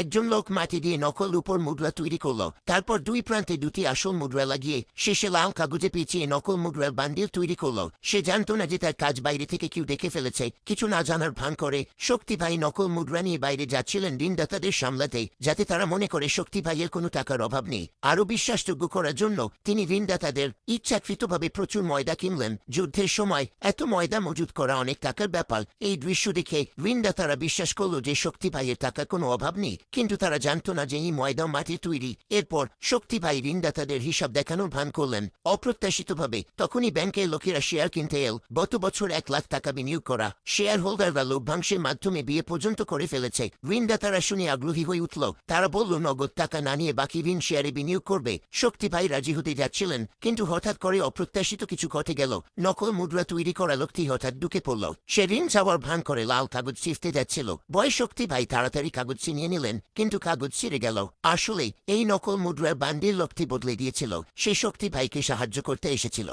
একজন লোক মাটি দিয়ে নকল রূপোর মুদ্রা তৈরি করল। তারপর দুই প্রান্তে দুটি আসল মুদ্রা লাগিয়ে শেষে লাল কাগজে পেঁচিয়ে নকল মুদ্রার বান্ডিল তৈরি করল। সে জানত না যে তার কাজ বাইরে থেকে কেউ দেখে ফেলেছে। কিছু না জানার ভান করে শক্তি ভাই নকল মুদ্রা নিয়ে বাইরে যাচ্ছিলেন ঋণদাতাদের সামলাতে, যাতে তারা মনে করে শক্তি ভাইয়ের কোনো টাকার অভাব নেই। আরও বিশ্বাসযোগ্য করার জন্য তিনি ঋণদাতাদের ইচ্ছাকৃতভাবে প্রচুর ময়দা কিনলেন। যুদ্ধের সময় এত ময়দা মজুত করা অনেক টাকার ব্যাপার। এই দৃশ্য দেখে ঋণদাতারা বিশ্বাস করল যে শক্তি ভাইয়ের টাকার কোনো অভাব নেই, কিন্তু তারা জানত না যে এই ময়দা মাটির তৈরি। এরপর শক্তি ভাই ঋণদাতাদের হিসাব দেখানোর ভান করলেন। অপ্রত্যাশিতভাবে তখনই ব্যাংকের লোকেরা শেয়ার কিনতে এল। গত বছর 1 লাখ টাকা বিনিয়োগ করা শেয়ার হোল্ডাররা লভ্যাংশের মাধ্যমে বিয়ে পর্যন্ত করে ফেলেছে। ঋণদাতারা শুনে আগ্রহী হয়ে উঠল। তারা বলল নগদ টাকা না নিয়ে বাকি ঋণ শেয়ারে বিনিয়োগ করবে। শক্তি ভাই রাজি হতে যাচ্ছিলেন, কিন্তু হঠাৎ করে অপ্রত্যাশিত কিছু ঘটে গেল। নকল মুদ্রা তৈরি করা লোকটি হঠাৎ ঢুকে পড়ল। সে ঋণ চাওয়ার ভান করে লাল কাগজ ছিঁড়তে যাচ্ছিল। ভয়ে শক্তি ভাই তাড়াতাড়ি কাগজ ছিনিয়ে নিলেন, কিন্তু কাগজ ছিঁড়ে গেল। আসলে এই নকল মুদ্রার বান্ডিল লোকটি বদলে দিয়েছিল। সে শক্তি ভাইকে সাহায্য করতে এসেছিল।